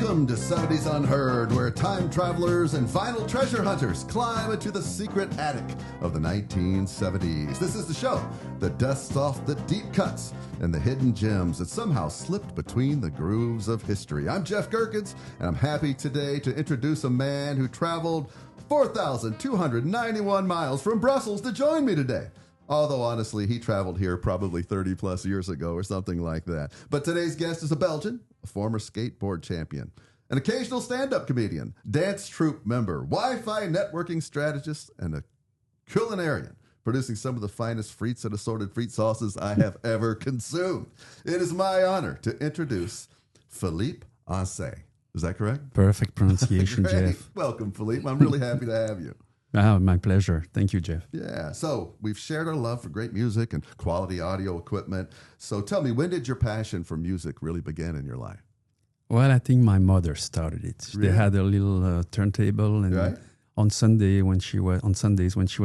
Welcome to 70s Unheard, where time travelers and vinyl treasure hunters climb into the secret attic of the 1970s. This is the show that dusts off the deep cuts and the hidden gems that somehow slipped between the grooves of history. I'm Jeff Gerkins, and I'm happy today to introduce a man who traveled 4,291 miles from Brussels to join me today. Although, honestly, he traveled here probably 30 plus years ago or something like that. But today's guest is a Belgian, a former skateboard champion, an occasional stand-up comedian, dance troupe member, Wi-Fi networking strategist, and a culinarian, producing some of the finest frites and assorted frite sauces I have ever consumed. It is my honor to introduce Philippe Hanset. Is that correct? Perfect pronunciation, Jeff. Welcome, Philippe. I'm really happy to have you. Oh, my pleasure. Thank you, Jeff. Yeah. So we've shared our love for great music and quality audio equipment. So tell me, when did your passion for music really begin in your life? Well, I think my mother started it. Really? They had a little turntable, and Right. on Sundays when she was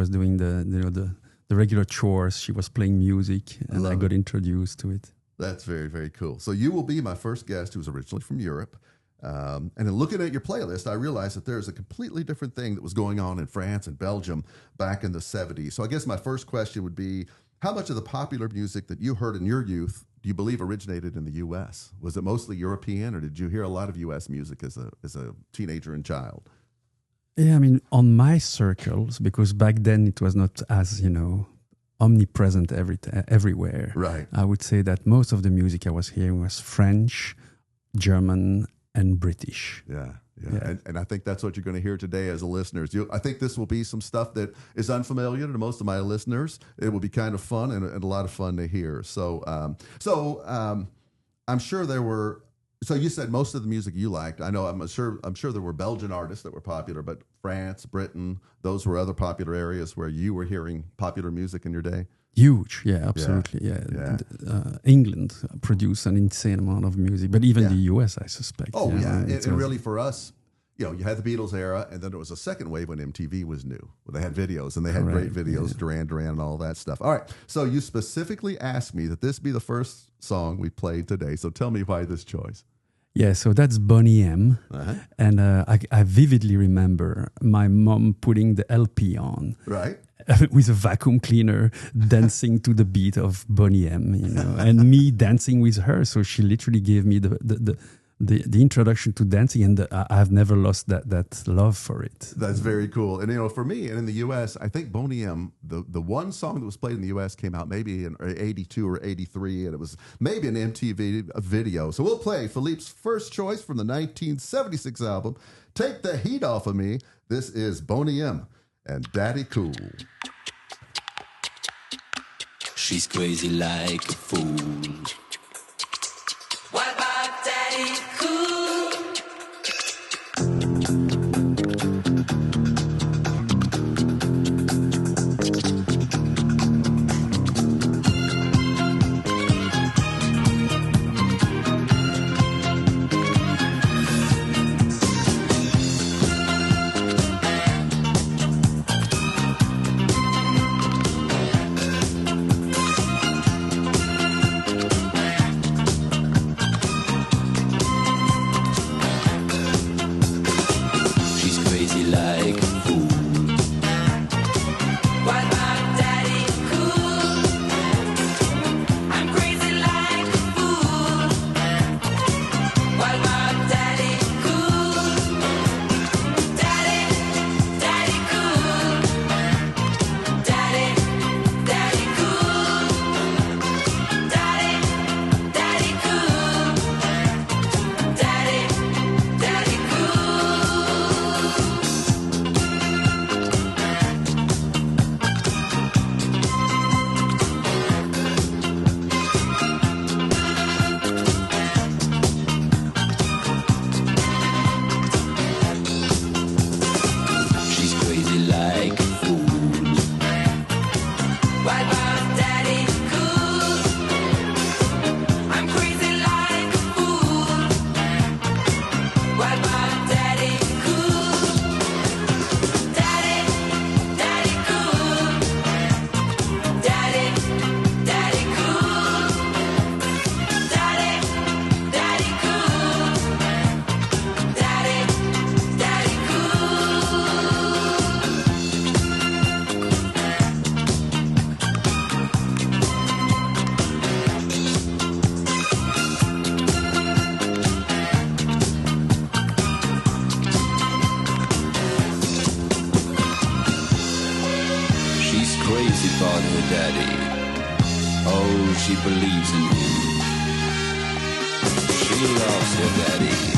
doing the regular chores, she was playing music, and I got introduced to it. That's very, very cool. So you will be my first guest who's originally from Europe. And in looking at your playlist, I realized that there's a completely different thing that was going on in France and Belgium back in the 70s. So I guess my first question would be, how much of the popular music that you heard in your youth do you believe originated in the U.S.? Was it mostly European, or did you hear a lot of U.S. music as a teenager and child? Yeah, I mean, on my circles, because back then it was not as, omnipresent everywhere. Right. I would say that most of the music I was hearing was French, German, and British. Yeah. And I think that's what you're going to hear today as a listeners. I think this will be some stuff that is unfamiliar to most of my listeners. It will be kind of fun and a lot of fun to hear. So I'm sure there were. So you said most of the music you liked. I'm sure there were Belgian artists that were popular, but France, Britain, those were other popular areas where you were hearing popular music in your day. Huge, yeah, absolutely, yeah. England produced an insane amount of music, but even the US, I suspect. Oh, yeah. And really for us, you had the Beatles era, and then there was a second wave when MTV was new. They had videos, and they had great videos, Duran Duran and all that stuff. All right, so you specifically asked me that this be the first song we played today, so tell me why this choice. Yeah, so that's Boney M. And I vividly remember my mom putting the LP on. Right. With a vacuum cleaner, dancing to the beat of Boney M, and me dancing with her. So she literally gave me the introduction to dancing, and I've never lost that love for it. That's very cool. And for me, and in the U.S., I think Boney M, the one song that was played in the U.S. came out maybe in 82 or 83, and it was maybe an MTV video. So we'll play Philippe's first choice from the 1976 album, Take the Heat Off of Me. This is Boney M and Daddy Cool. She's crazy like a fool. What about Daddy Cool? crazy about her daddy. Oh, she believes in him. She loves her daddy.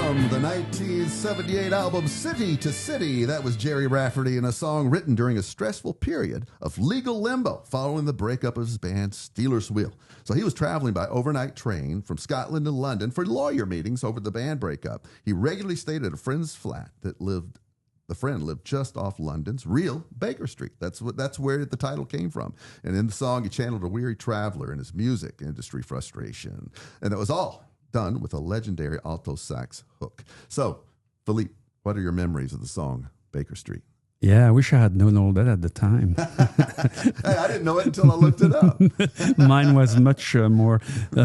From the 1978 album City to City, that was Jerry Rafferty in a song written during a stressful period of legal limbo following the breakup of his band Steelers Wheel. So he was traveling by overnight train from Scotland to London for lawyer meetings over the band breakup. He regularly stayed at a friend's flat that lived The Friend lived just off London's real Baker Street. That's where the title came from. And in the song, he channeled a weary traveler in his music industry frustration. And it was all done with a legendary alto sax hook. So, Philippe, what are your memories of the song Baker Street? Yeah, I wish I had known all that at the time. Hey, I didn't know it until I looked it up. Mine was much more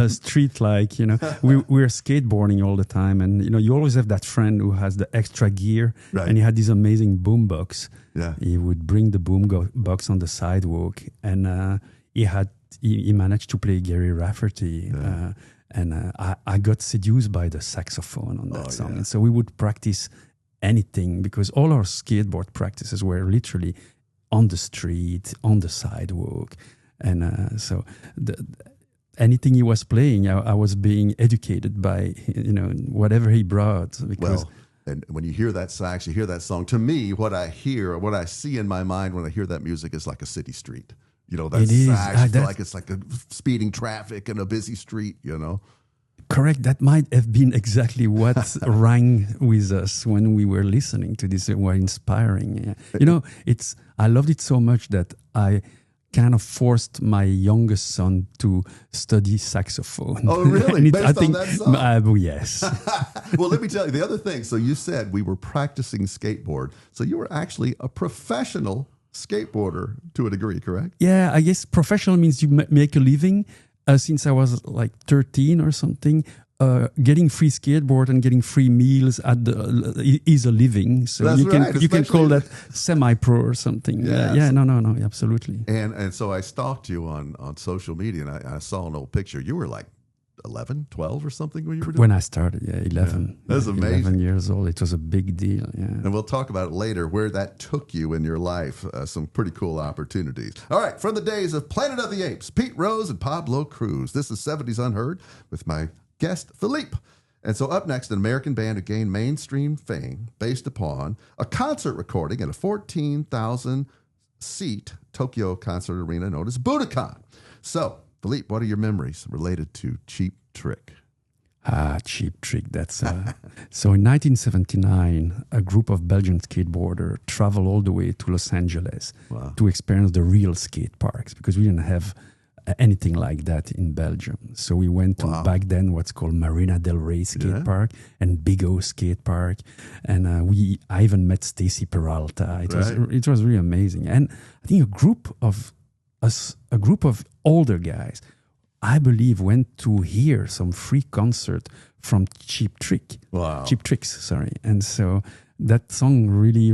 street-like, We were skateboarding all the time, and, you always have that friend who has the extra gear, Right. and he had this amazing boombox. Yeah. He would bring the boombox on the sidewalk, and he managed to play Gary Rafferty, and I got seduced by the saxophone on that song. Yeah. And so we would practice anything, because all our skateboard practices were literally on the street, on the sidewalk. And so anything he was playing, I was being educated by, whatever he brought. Because Well, and when you hear that sax, you hear that song. To me, what I see in my mind when I hear that music is like a city street. That It is. sax, you feel That's- like it's like a speeding traffic in a busy street, correct, that might have been exactly what rang with us when we were listening to this. It was inspiring. I loved it so much that I kind of forced my youngest son to study saxophone. Oh, really? And Based on that song? Yes. Well, let me tell you the other thing. So you said we were practicing skateboard. So you were actually a professional skateboarder to a degree, correct? Yeah, I guess professional means you make a living. Since I was like 13 or something, getting free skateboard and getting free meals is a living. So That's you can right, you can call especially- that semi-pro or something. Yes. No, absolutely. And so I stalked you on social media, and I saw an old picture. You were like 11, 12 or something when you were doing When I started, 11. Yeah, that's amazing. 11 years old. It was a big deal. Yeah. And we'll talk about it later, where that took you in your life. Some pretty cool opportunities. All right, from the days of Planet of the Apes, Pete Rose and Pablo Cruz. This is 70s Unheard with my guest, Philippe. And so up next, an American band who gained mainstream fame based upon a concert recording at a 14,000-seat Tokyo concert arena known as Budokan. So, Philippe, what are your memories related to Cheap Trick? Cheap Trick. That's so. In 1979, a group of Belgian skateboarders traveled all the way to Los Angeles to experience the real skate parks, because we didn't have anything like that in Belgium. So we went to back then what's called Marina del Rey Skate Park and Big O Skate Park, and I even met Stacy Peralta. It was really amazing, and I think a group of older guys, I believe, went to hear some free concert from Cheap Tricks, sorry. And so that song really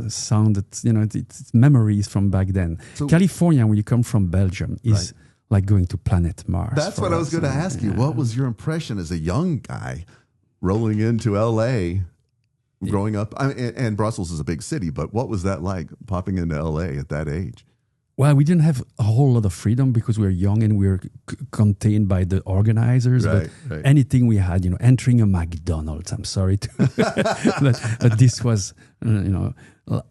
sounded, it's memories from back then. So, California, when you come from Belgium, is like going to planet Mars. That's what I was going to ask you. What was your impression as a young guy rolling into L.A., growing up? And Brussels is a big city, but what was that like, popping into L.A. at that age? Well, we didn't have a whole lot of freedom because we were young and we were contained by the organizers. But anything we had, entering a McDonald's, I'm sorry to, but this was,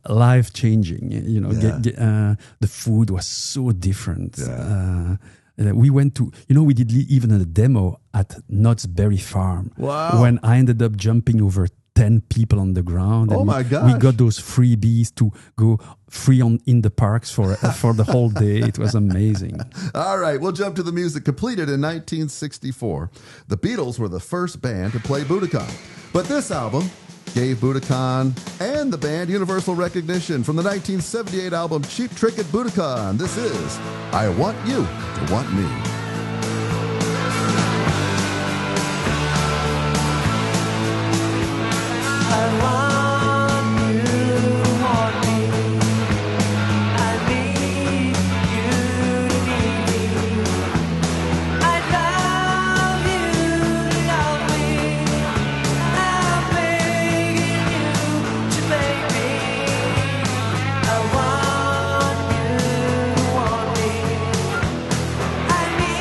life changing. The food was so different. Yeah. We went to, we did even a demo at Knott's Berry Farm. Wow. When I ended up jumping over 10 people on the ground. Oh, and my gosh. We got those freebies to go free in the parks for the whole day. It was amazing. All right, we'll jump to the music. Completed in 1964, the Beatles were the first band to play Budokan. But this album gave Budokan and the band universal recognition from the 1978 album Cheap Trick at Budokan. This is I Want You to Want Me. I need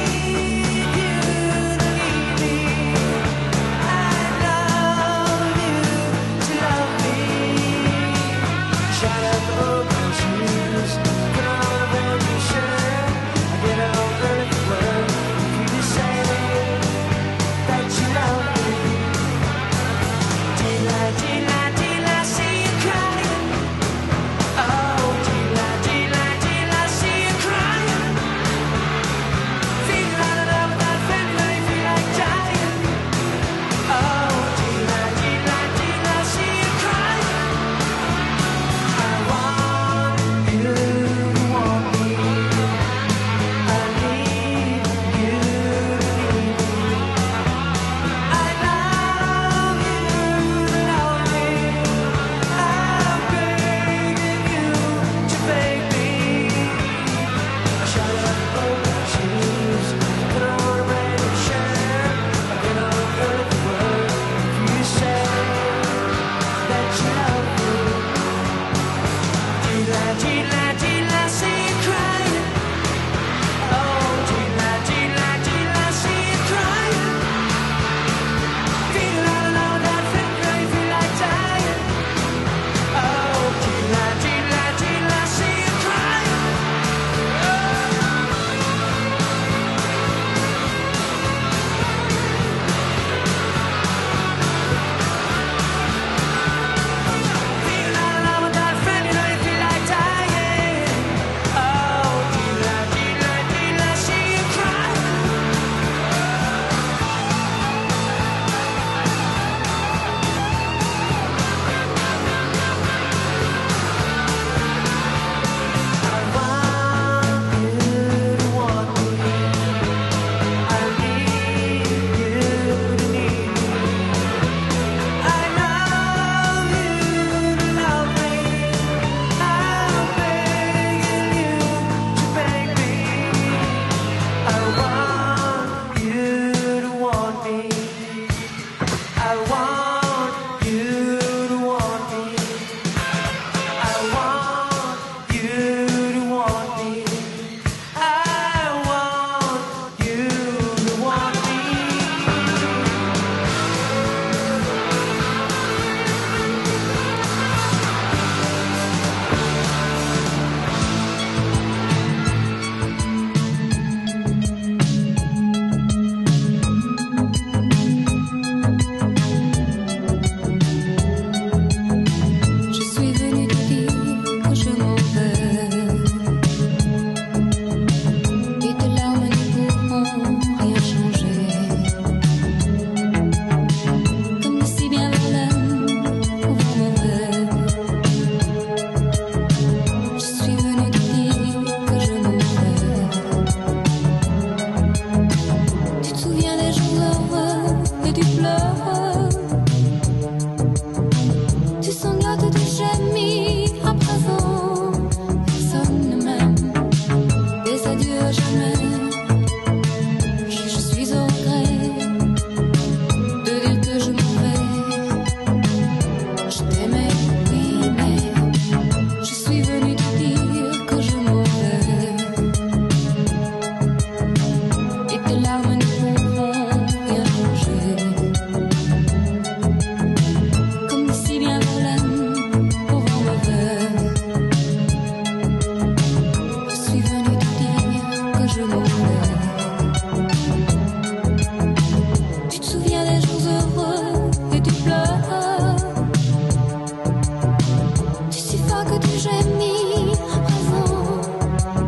que j'ai mis à présent,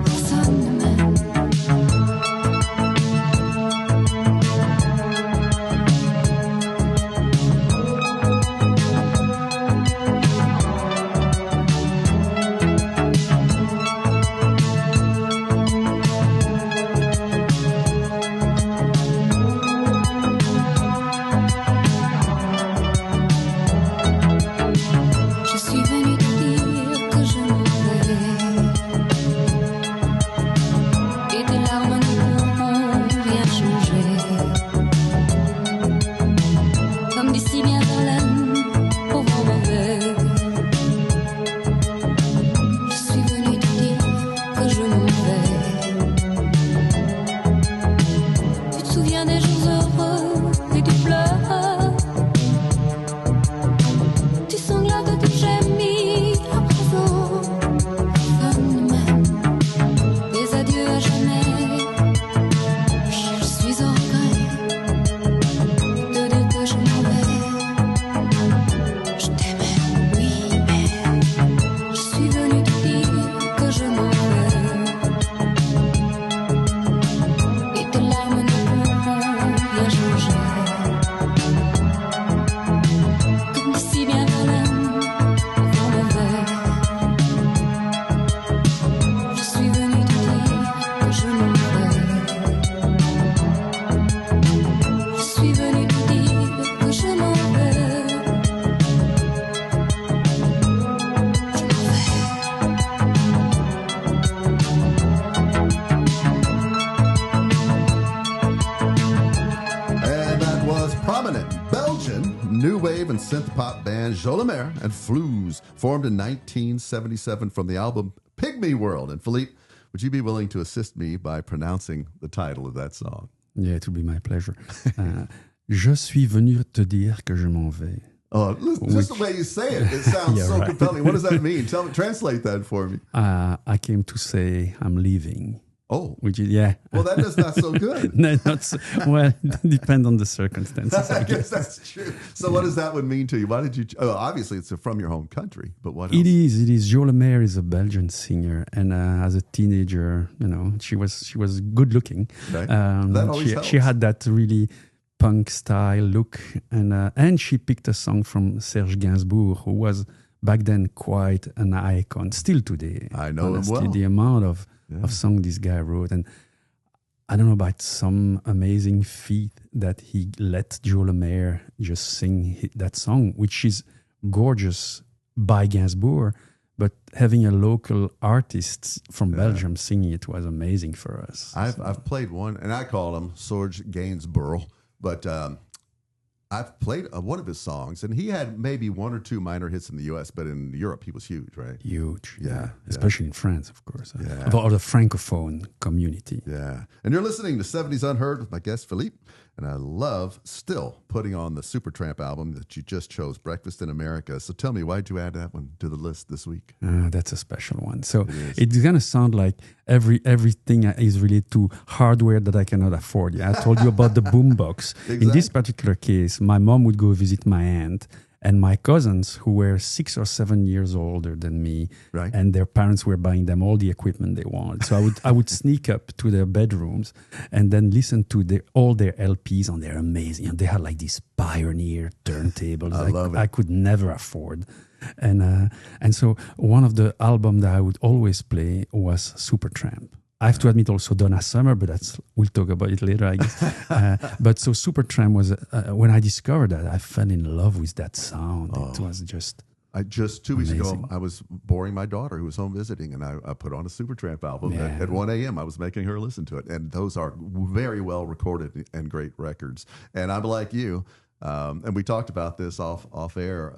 personne ne m'aime. Je suis venue te dire que je m'en vais, et tes larmes ne pourront rien changer. Comme dit si bien Verlaine, au vent mauvais. Je suis venue te dire que je m'en vais. Tu te souviens des jours heureux et tu pleures. Tu sanglotes que j'ai mis à présent, personne ne m'aime. Des adieux à jamais, je suis au regret de dire que je m'en vais. Je t'aimais, oui, mais je suis venue te dire que je m'en vais, et tes larmes ne pourront rien changer. Comme dit si bien Verlaine, au vent mauvais. Je suis venue te dire que je m'en vais. Je suis venue te dire que je m'en vais. Je m'en And that was prominent Belgian new wave and synth pop band Jolimer and Flues, formed in 1977 from the album Pygmy World. And Philippe, would you be willing to assist me by pronouncing the title of that song? Yeah, it will be my pleasure. Je suis venu te dire que je m'en vais. Oh, just the way you say it, it sounds Yeah, so right. compelling. What does that mean? Translate that for me. I came to say I'm leaving. Oh, Which is, yeah. well, that is not so good. No, not so, well, it depends on the circumstances. I guess that's true. So what does that one mean to you? Why did you, obviously it's from your home country, but what else? It is. Jo Lemaire is a Belgian singer, and as a teenager, she was good looking. Okay. That always helps. She had that really punk style look, and she picked a song from Serge Gainsbourg, who was back then quite an icon, still today. I know him honestly, well. The amount of song this guy wrote, and I don't know about some amazing feat that he let Jo Lemaire just sing that song, which is gorgeous by Gainsbourg, but having a local artist from Belgium singing it was amazing for us. I've played one, and I call him Serge Gainsbourg, but I've played one of his songs, and he had maybe one or two minor hits in the U.S., but in Europe he was huge, right? Huge, Yeah. especially in France, of course, Yeah. or the Francophone community. Yeah. And you're listening to 70s Unheard with my guest, Philippe. And I love still putting on the Supertramp album that you just chose, Breakfast in America. So tell me, why'd you add that one to the list this week? That's a special one. So it's gonna sound like everything is related to hardware that I cannot afford. Yeah, I told you about the boombox. In this particular case, my mom would go visit my aunt, and my cousins, who were 6 or 7 years older than me, Right. and their parents were buying them all the equipment they wanted. So I would sneak up to their bedrooms and then listen to all their LPs on their amazing. And they had like these Pioneer turntables I love it. I could never afford. And so one of the albums that I would always play was Supertramp. I have to admit also Donna Summer, but we'll talk about it later, I guess. But so Supertramp was, when I discovered that, I fell in love with that sound. It was just... I just 2 weeks ago, Amazing. I was boring my daughter who was home visiting, and I put on a Supertramp album at 1 a.m. I was making her listen to it, and those are very well recorded and great records. And I'm like you, and we talked about this off air.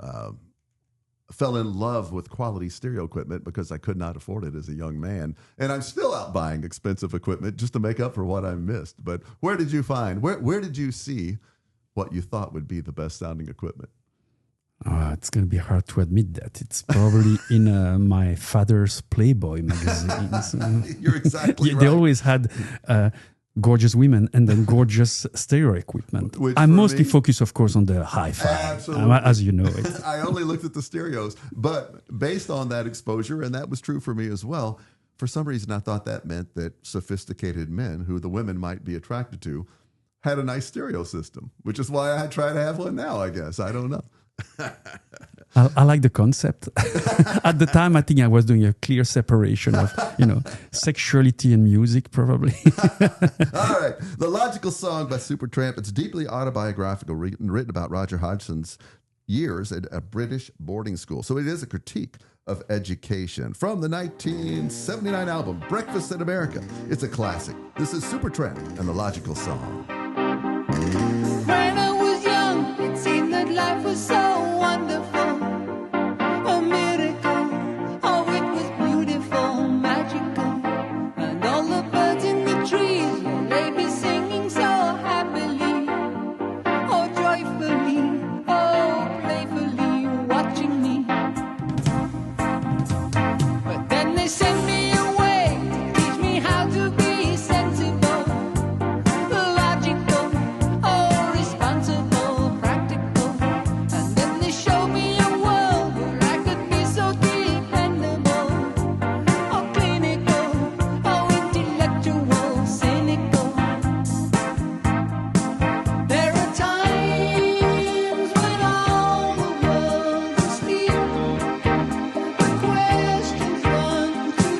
Fell in love with quality stereo equipment because I could not afford it as a young man, and I'm still out buying expensive equipment just to make up for what I missed. But where did you find? Where did you see what you thought would be the best sounding equipment? It's going to be hard to admit that. It's probably in my father's Playboy magazines. You're exactly right. They always had gorgeous women and then gorgeous stereo equipment. Which I'm for mostly me- focused, of course, on the hi-fi, Absolutely. as you know it. I only looked at the stereos, but based on that exposure, and that was true for me as well, for some reason I thought that meant that sophisticated men, who the women might be attracted to, had a nice stereo system, which is why I try to have one now, I guess. I don't know. I like the concept. At the time, I think I was doing a clear separation of, sexuality and music, probably. All right. The Logical Song by Supertramp. It's deeply autobiographical, written about Roger Hodgson's years at a British boarding school. So it is a critique of education. From the 1979 album, Breakfast in America. It's a classic. This is Supertramp and The Logical Song. When I was young, it seemed that life was so wonderful, a miracle. Oh, it was beautiful, magical, and all the birds in the trees, they be singing so happily, oh joyfully, oh playfully, watching me. But then they sent me away to teach me how to be sensible, logical, oh responsible, practical. And then they showed me a world where I could be so dependable, oh clinical, oh intellectual, cynical. There are times when all the world is asleep, the questions run to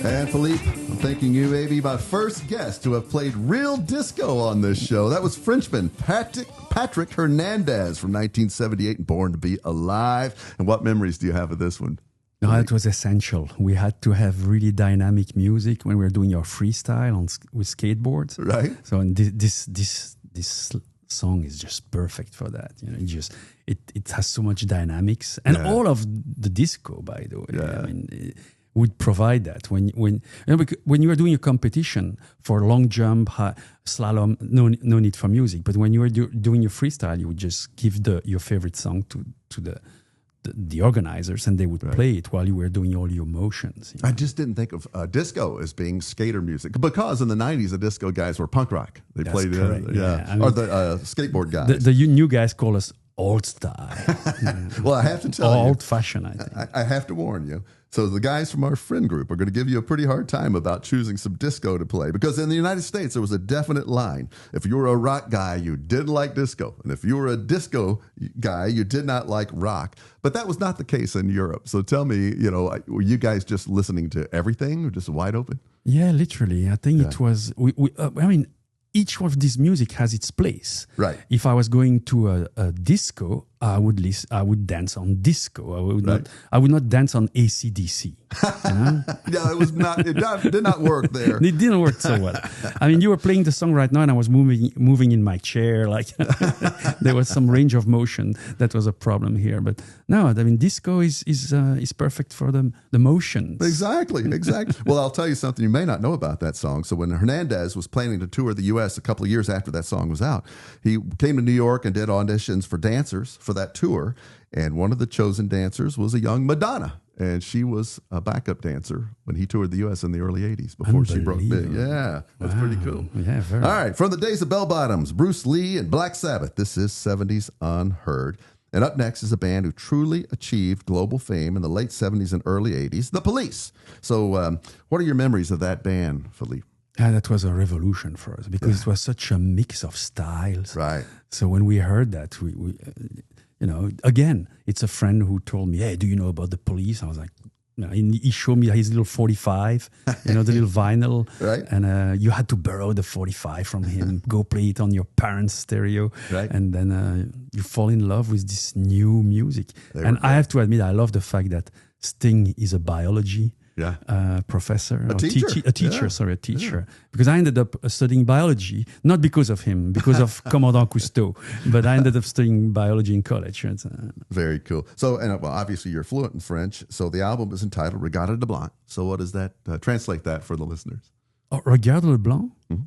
And Philippe, I'm thanking you, maybe my first guest to have played real disco on this show. That was Frenchman Patrick Hernandez from 1978 and Born to Be Alive. And what memories do you have of this one? No, it was essential. We had to have really dynamic music when we were doing our freestyle with skateboards. Right. So this song is just perfect for that. You know, it has so much dynamics, and all of the disco, by the way. Yeah. I mean, would provide that when you are doing a competition for long jump, slalom, no need for music. But when you are doing your freestyle, you would just give your favorite song to the organizers, and they would play it while you were doing all your motions. You know? I just didn't think of disco as being skater music, because in the 90s, the disco guys were punk rock. They That's played, correct, I mean, or the skateboard guys. The new guys call us old style. Well, I have to tell you. Old fashioned, I think. I have to warn you. So the guys from our friend group are going to give you a pretty hard time about choosing some disco to play, because in the United States, there was a definite line. If you were a rock guy, you didn't like disco. And if you were a disco guy, you did not like rock. But that was not the case in Europe. So tell me, were you guys just listening to everything, or just wide open? Yeah, literally. I think it was, each of these music has its place. Right. If I was going to a disco, I would dance on disco. I would not dance on AC/DC. You know? Yeah, it did not work there. It didn't work so well. I mean, you were playing the song right now, and I was moving in my chair. Like there was some range of motion that was a problem here. But no, I mean, disco is perfect for the motions. Exactly. Well, I'll tell you something you may not know about that song. So when Hernandez was planning to tour the U.S. a couple of years after that song was out, he came to New York and did auditions for dancers for that tour. And one of the chosen dancers was a young Madonna. And she was a backup dancer when he toured the U.S. in the early 80s before she broke big. Yeah, that's pretty cool. Yeah, very. All right, from the days of Bell Bottoms, Bruce Lee, and Black Sabbath, this is 70s Unheard. And up next is a band who truly achieved global fame in the late 70s and early 80s, The Police. So what are your memories of that band, Philippe? Yeah, that was a revolution for us, because it was such a mix of styles. Right. So when we heard that, we again, it's a friend who told me, "Hey, do you know about The Police?" I was like, no. He showed me his little 45, the little vinyl. Right. And you had to borrow the 45 from him, go play it on your parents' stereo. Right. And then you fall in love with this new music. And I have to admit, I love the fact that Sting is a biology professor, a teacher. Yeah. Because I ended up studying biology, not because of him, because of Commandant Cousteau, but I ended up studying biology in college. Very cool. So, obviously you're fluent in French, so the album is entitled Regarde le Blanc. So what does that, translate that for the listeners? Oh, Regarde le Blanc? Mm-hmm.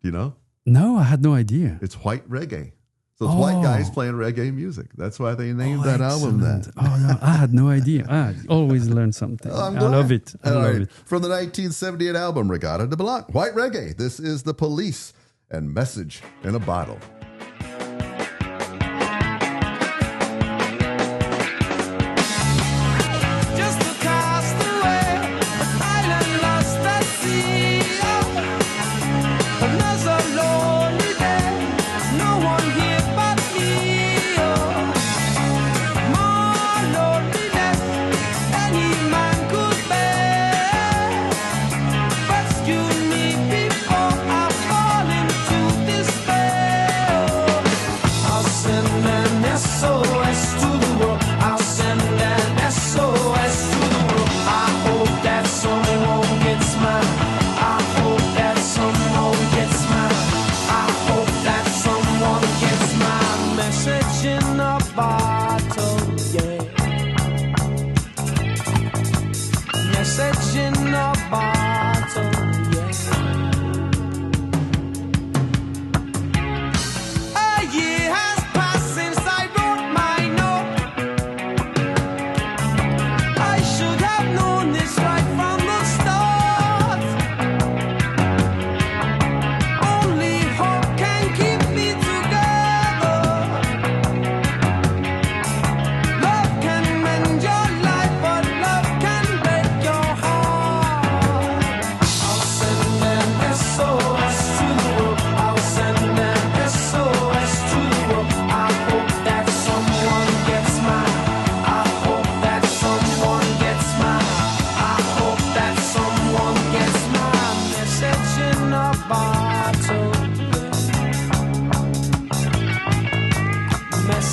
You know? No, I had no idea. It's white reggae. So it's white guys playing reggae music. That's why they named that album that. Oh, no, I had no idea. I always learn something. I love it. I love it. From the 1978 album, Regarde de Blanc, white reggae. This is The Police and Message in a Bottle. Just a castaway, island lost at sea. Another lonely day, no one here but me. More loneliness any man could bear. Rescue me before I fall into despair. I'll send an SOS to the world. I'll send an SOS to the world. I hope that someone gets mine. I hope that someone gets mine. I hope that someone gets my message in a bottle, yeah. Message in a bottle, yeah. A year has passed since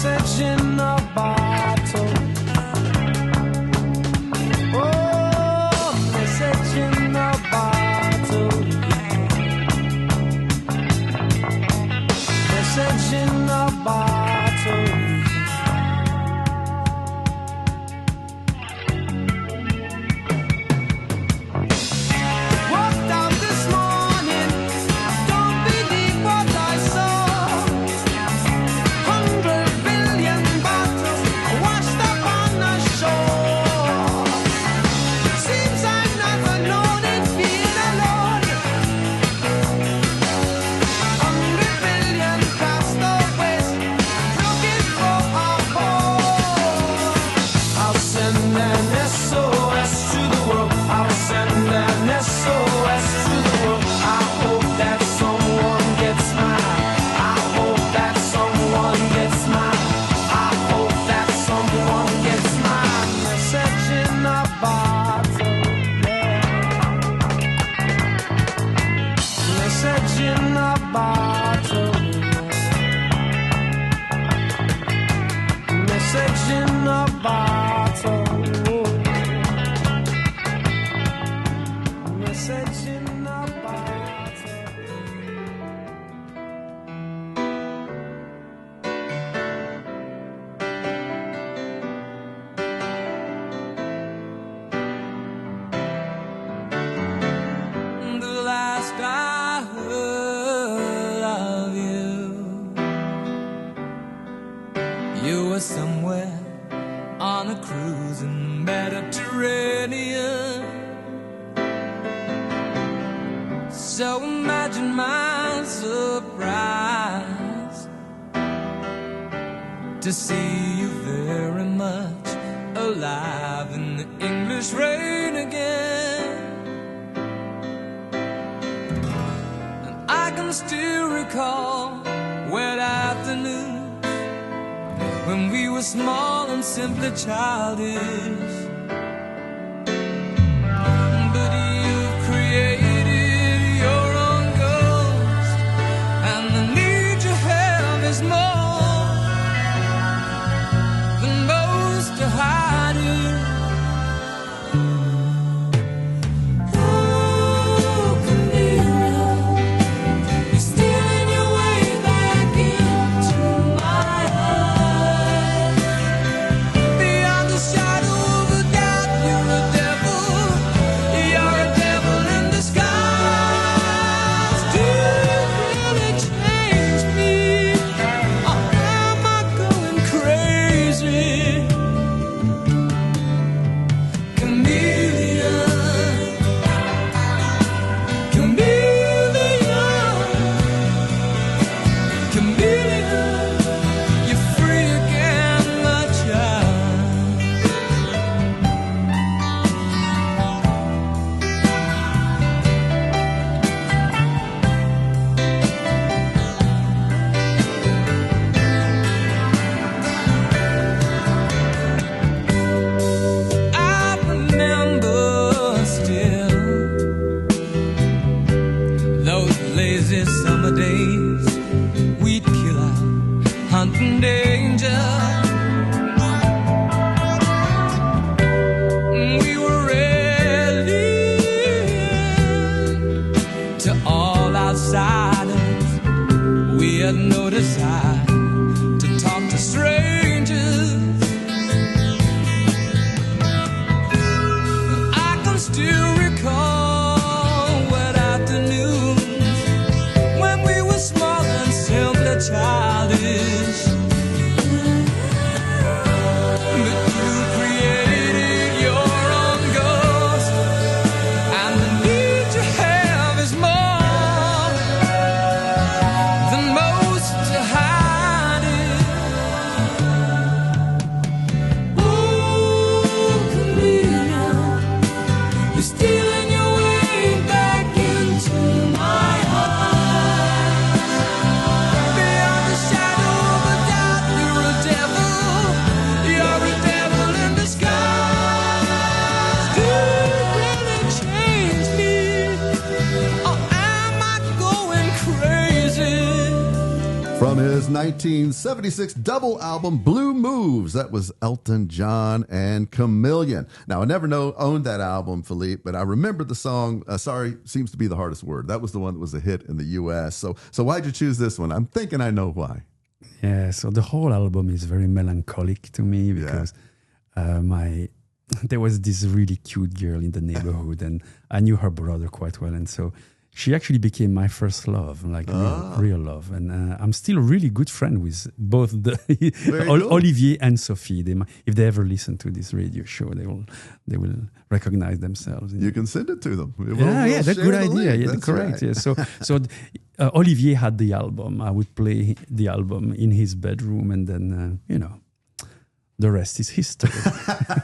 message in a bottle. Oh, message in a bottle. Message in a bottle. Walked out this morning, don't believe what I saw. 100 billion bottles washed up on the shore. Seems I've never known it being alone. 100 billion castaways looking for a home. I'll send an SOS to the world. I'll send an SOS to the world. I hope that someone gets mine. I hope that someone gets mine. I hope that someone gets mine. Message in a bottle. Yeah. Message in a bottle. Message in a bottle. Message in a bottle. The last I heard of you were somewhere on a cruise in the Mediterranean. So imagine my surprise to see you very much alive in the English rain again. And I can still recall wet afternoons when we were small and simply childish. But you've created your own ghost, and the need you have is more than most to hide it. Oh, Camilla, you're stealing your way back into my heart. Beyond the shadow of a doubt, you're a devil. You're a devil in disguise. Do you really change me? Or am I going crazy? Chameleon, chameleon, chameleon, you're free again, my child. I remember still those lazy summer days. We'd kill out hunting danger. We were alien to all outsiders. We had no desire to talk to strangers. I can still recall wet afternoons when we were small and simply childish. 1976 double album Blue Moves. That was Elton John and Chameleon. Now, I never owned that album, Philippe, but I remember the song, Sorry Seems to Be the Hardest Word. That was the one that was a hit in the U.S. So why'd you choose this one? I'm thinking I know why. Yeah, so the whole album is very melancholic to me because there was this really cute girl in the neighborhood, and I knew her brother quite well, and so she actually became my first love, like real love. And I'm still a really good friend with both Olivier and Sophie. If they ever listen to this radio show, they will recognize themselves. You can send it to them. We'll that's a good share the idea. link. Yeah, That's correct. right. Yeah. So Olivier had the album. I would play the album in his bedroom, and then the rest is history.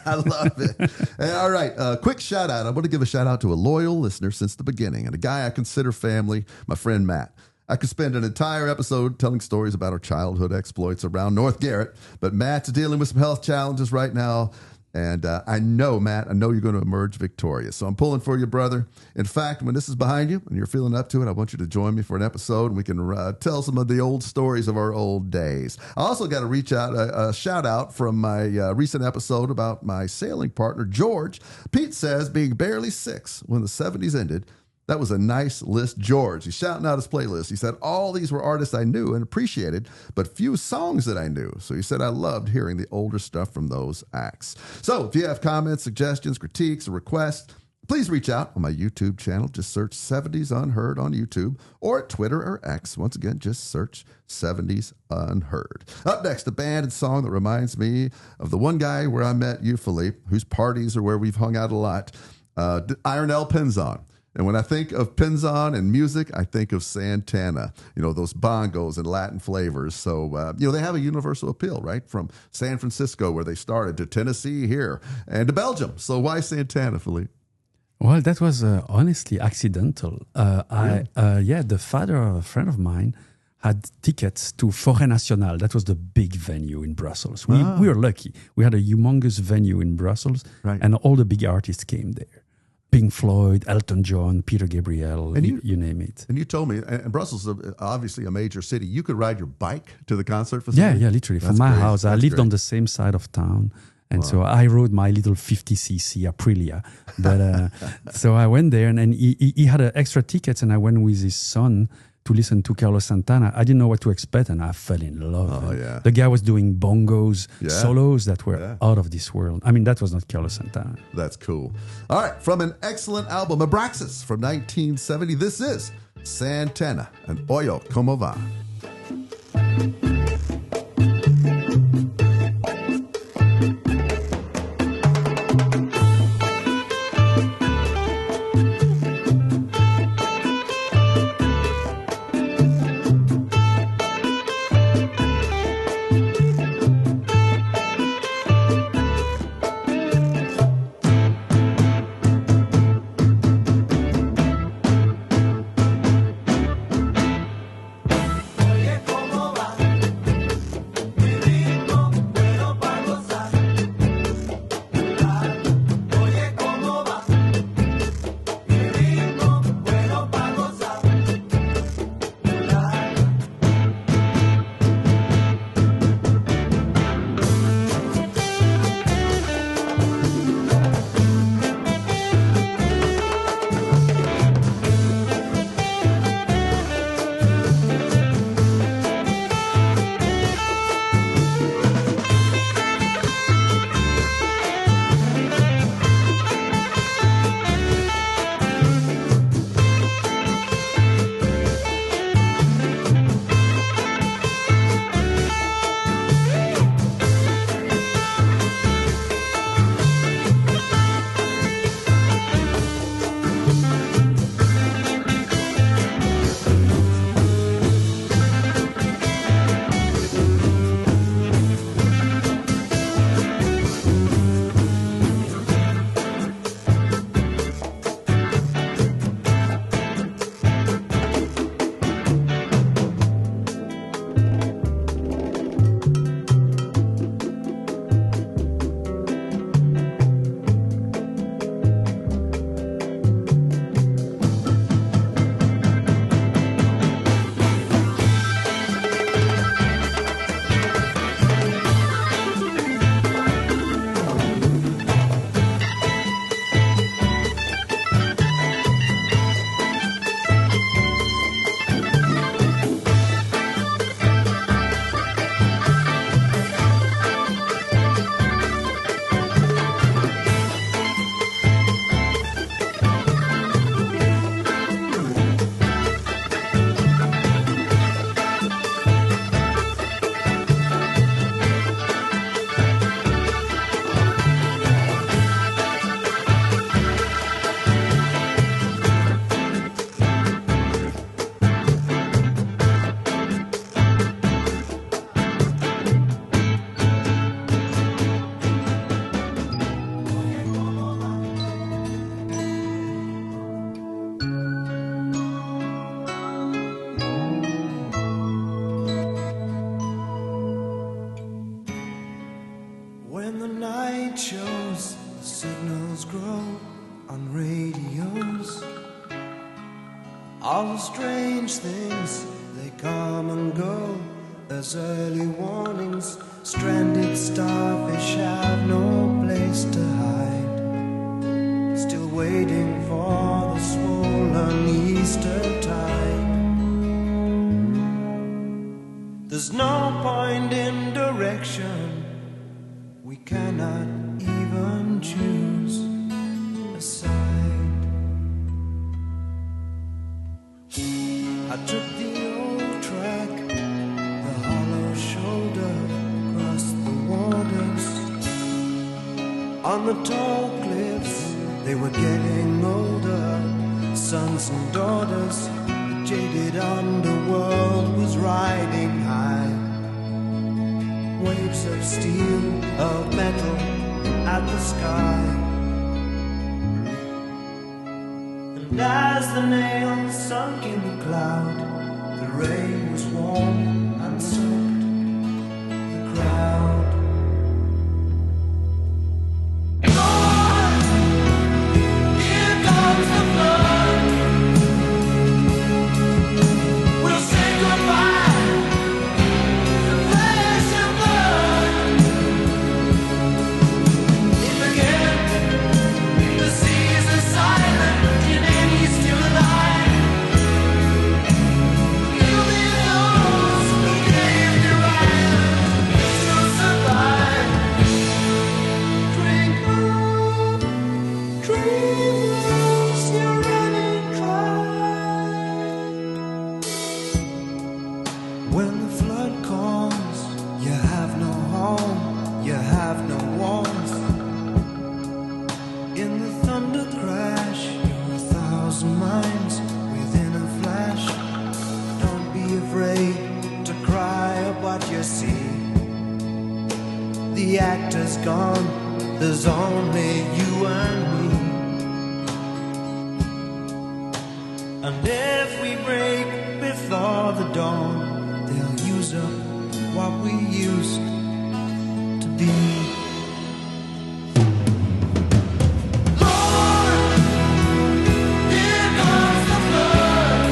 I love it. Hey, all right. Quick shout out. I want to give a shout out to a loyal listener since the beginning and a guy I consider family, my friend Matt. I could spend an entire episode telling stories about our childhood exploits around North Garrett, but Matt's dealing with some health challenges right now. And I know, Matt, you're going to emerge victorious. So I'm pulling for you, brother. In fact, when this is behind you and you're feeling up to it, I want you to join me for an episode and we can tell some of the old stories of our old days. I also got to reach out a shout out from my recent episode about my sailing partner, George. Pete says being barely 6 when the 70s ended, that was a nice list, George. He's shouting out his playlist. He said, all these were artists I knew and appreciated, but few songs that I knew. So he said, I loved hearing the older stuff from those acts. So if you have comments, suggestions, critiques, or requests, please reach out on my YouTube channel. Just search 70s Unheard on YouTube or at Twitter or X. Once again, just search 70s Unheard. Up next, a band and song that reminds me of the one guy where I met you, Philippe, whose parties are where we've hung out a lot, Ironell Pinzon. And when I think of Pinzon and music, I think of Santana, those bongos and Latin flavors. So, they have a universal appeal, right? From San Francisco, where they started, to Tennessee here, and to Belgium. So why Santana, Philippe? Well, that was honestly accidental. The father of a friend of mine had tickets to Forêt Nationale. That was the big venue in Brussels. We were lucky. We had a humongous venue in Brussels, and all the big artists came there. Pink Floyd, Elton John, Peter Gabriel, and you name it. And you told me, and Brussels is obviously a major city, you could ride your bike to the concert facility? Yeah, literally. From my house. I lived on the same side of town. And so I rode my little 50cc Aprilia. But so I went there, and he had extra tickets, and I went with his son to listen to Carlos Santana. I didn't know what to expect, and I fell in love. Oh, yeah. The guy was doing bongos, solos that were out of this world. I mean, that was not Carlos Santana. That's cool. All right, from an excellent album, Abraxas, from 1970, this is Santana and Oyo Como Va. Oye, ¿cómo va? When the night shows, the signals grow on radios. All the strange things, they come and go. There's early warnings. Stranded starfish have no place to hide. Still waiting for the swollen Easter tide. There's no point in direction. We cannot even choose a side. I took the old track, the hollow shoulder across the waters. On the tall cliffs, they were getting older. Sons and daughters, the jaded underworld was riding high. Waves of steel, of metal at the sky. And as the nails sunk in the cloud, the rain was warm and soaked the crowd. Lord, here comes the flood. We'll say goodbye to flesh and blood. If again the seas are silent, in any still alive, you'll be those who gave your island to survive. Drink up, dreamless, you're running dry. When the flood comes, you have no home, you have no warmth. In the thunder crash, you're 1,000 miles within a flash. Don't be afraid to cry at what you see. The actor's gone, there's only you and me. And if we break before the dawn, they'll use up what we used to be. Lord, here comes the flood.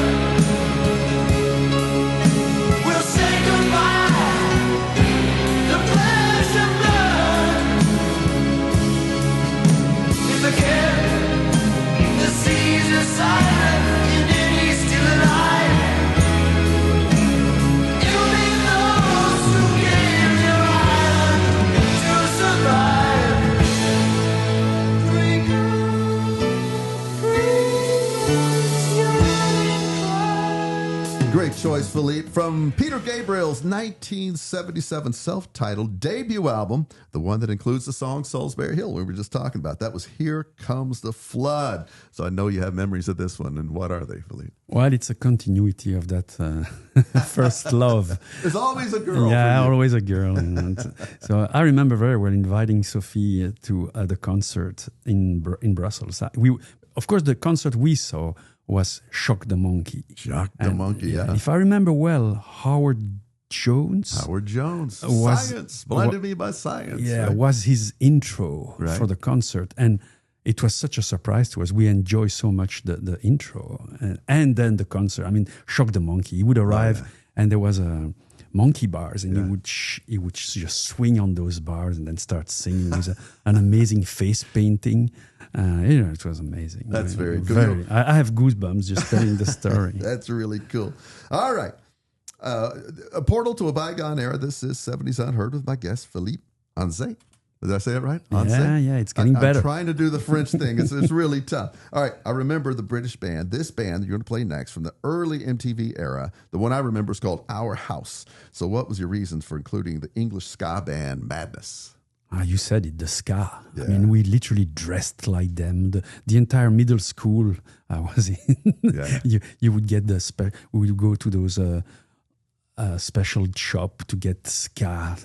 We'll say goodbye to flesh and blood. If again the seas are silent, in any still alive, you'll be those who gave your island to survive. Drink up, dreamless, you're running dry. Great choice, Philippe. From Peter Gabriel's 1977 self-titled debut album, the one that includes the song Salisbury Hill we were just talking about. That was Here Comes the Flood. So I know you have memories of this one. And what are they, Philippe? Well, it's a continuity of that first love. There's always a girl. Yeah, for you. always a girl. So I remember very well inviting Sophie to the concert in Brussels. Of course, the concert we saw was Shock the Monkey. Shock the Monkey, yeah. If I remember well, Howard Jones. Was- Science. Blinded me by science. Yeah, right? was his intro Right. for the concert. And it was such a surprise to us. We enjoy so much the intro and then the concert. I mean, Shock the Monkey. He would arrive and there was a monkey bars and he would just swing on those bars and then start singing with an amazing face painting. It was amazing. That's very cool. I have goosebumps just telling the story. That's really cool. All right. A portal to a bygone era. This is 70s Unheard with my guest, Philippe Hanset. Did I say it right? Yeah, it's getting better. I'm trying to do the French thing. It's really tough. All right, I remember the British band. This band you're going to play next from the early MTV era. The one I remember is called Our House. So what was your reasons for including the English ska band Madness? You said it, the ska. Yeah. I mean, we literally dressed like them. The entire middle school I was in. Yeah. You would get we would go to those a special shop to get ska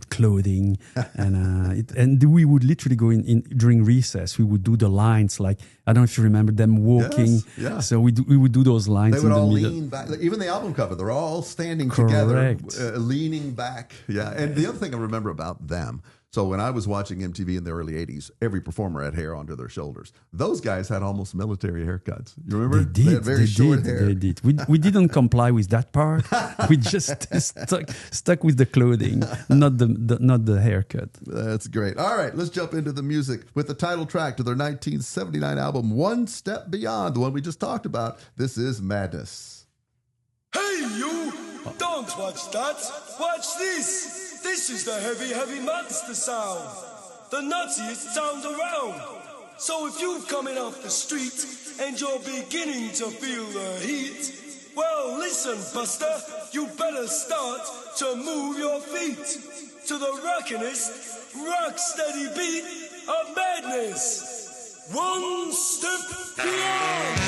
clothing, and we would literally go in during recess. We would do the lines, like I don't know if you remember them walking. Yes, yeah. So we would do those lines. They would in the all middle. lean back. Like, even the album cover, they're all standing Correct. together, leaning back. Yeah. And the other thing I remember about them, so when I was watching MTV in the early 80s, every performer had hair onto their shoulders. Those guys had almost military haircuts. You remember? They had very short hair. They did. We didn't comply with that part. We just stuck with the clothing, not the haircut. That's great. All right, let's jump into the music with the title track to their 1979 album, One Step Beyond, the one we just talked about. This is Madness. Hey, you! Don't watch that! Watch this! This is the heavy, heavy monster sound. The nuttiest sound around. So if you're coming off the street and you're beginning to feel the heat, well, listen, Buster, you better start to move your feet to the rockinest, rock-steady beat of madness. One step beyond.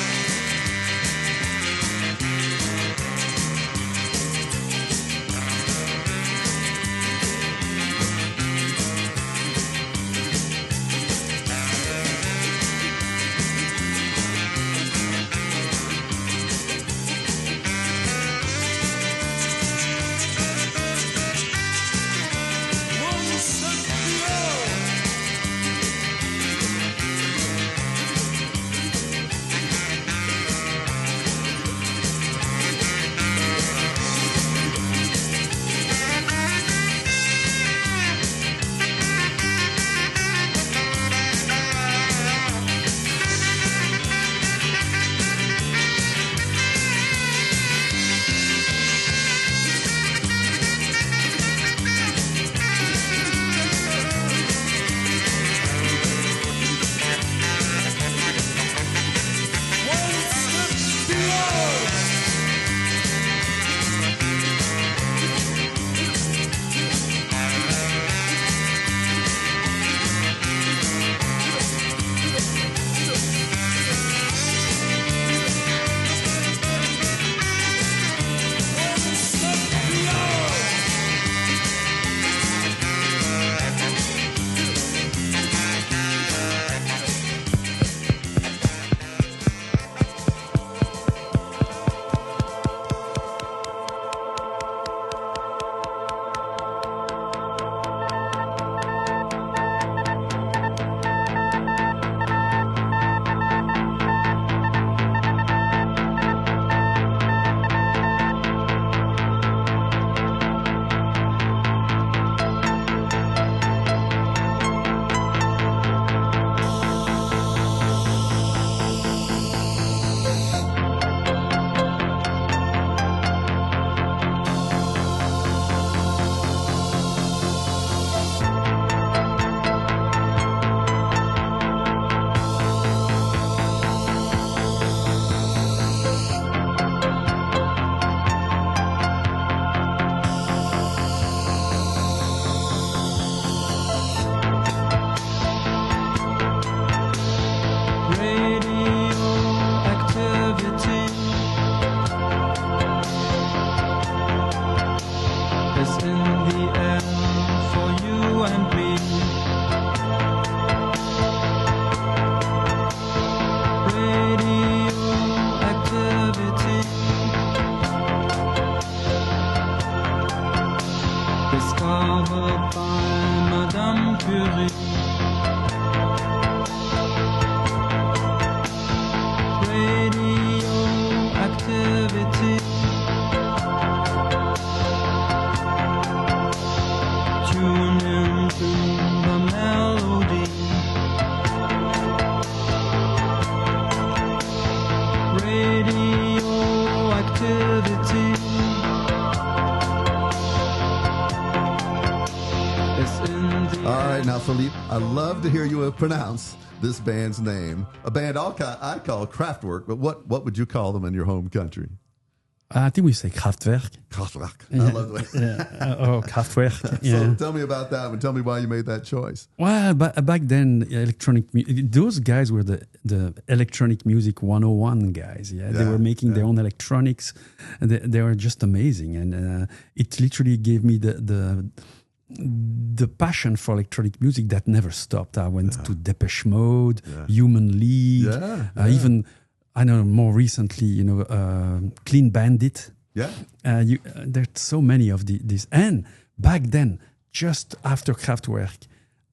Philippe, I love to hear you pronounce this band's name. A band I call Kraftwerk, but what would you call them in your home country? I think we say Kraftwerk. Kraftwerk. I love the way. Kraftwerk. So Yeah. tell me about that and tell me why you made that choice. Well, back then, those guys were the electronic music 101 guys. Yeah, they Yeah, were making their own electronics. And they were just amazing, and it literally gave me the passion for electronic music that never stopped. I went to Depeche Mode, Human League, even I know more recently, Clean Bandit. Yeah. There's so many of these. And back then, just after Kraftwerk,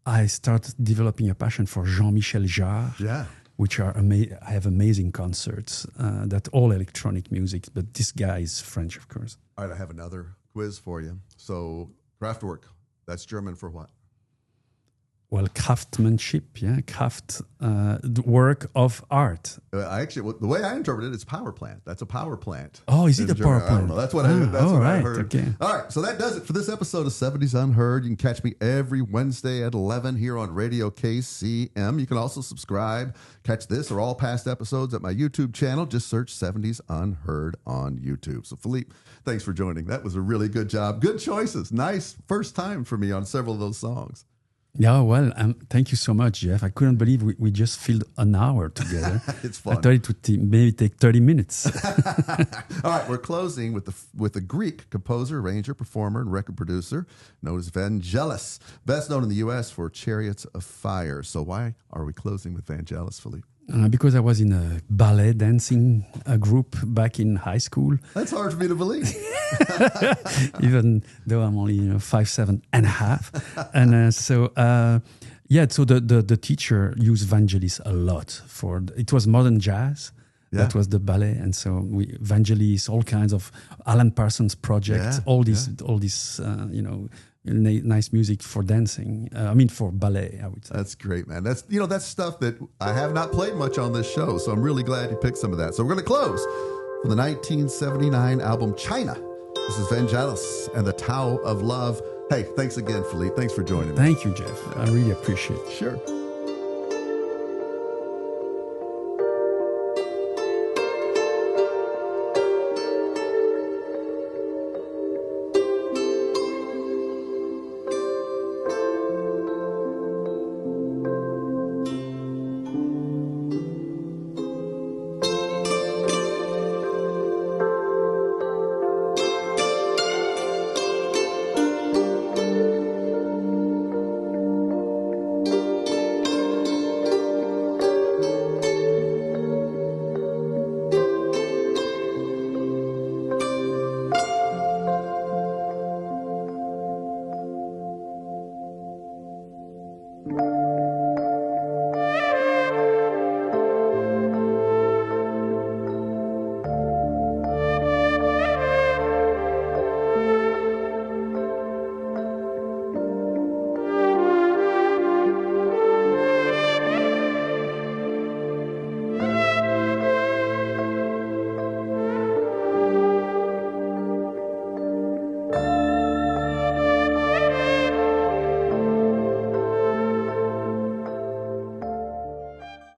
I started developing a passion for Jean-Michel Jarre, which are I have amazing concerts that all electronic music, but this guy is French, of course. All right, I have another quiz for you. So Kraftwerk, that's German for what? Well, craftsmanship, craft, the work of art. The way I interpret it, it's power plant. That's a power plant. Oh, is it a power I don't plant? know. That's what I heard. Okay. All right, so that does it for this episode of 70s Unheard. You can catch me every Wednesday at 11 here on Radio KCM. You can also subscribe, catch this or all past episodes at my YouTube channel. Just search 70s Unheard on YouTube. So, Philippe, thanks for joining. That was a really good job. Good choices. Nice first time for me on several of those songs. Yeah, well, thank you so much, Jeff. I couldn't believe we just filled an hour together. It's fun. I thought it would maybe take 30 minutes. All right, we're closing with the Greek composer, arranger, performer, and record producer known as Vangelis, best known in the U.S. for Chariots of Fire. So why are we closing with Vangelis, Philippe? Because I was in a ballet dancing group back in high school. That's hard for me to believe. Even though I'm only 5'7" and a half. And so the teacher used Vangelis a lot. It was modern jazz. Yeah. That was the ballet. And so Vangelis, all kinds of Alan Parsons projects, all these nice music for dancing. For ballet, I would say. That's great, man. That's stuff that I have not played much on this show, so I'm really glad you picked some of that. So we're going to close with the 1979 album China. This is Vangelis and the Tao of Love. Hey, thanks again, Philippe. Thanks for joining me. Thank you, Jeff. I really appreciate it. Sure.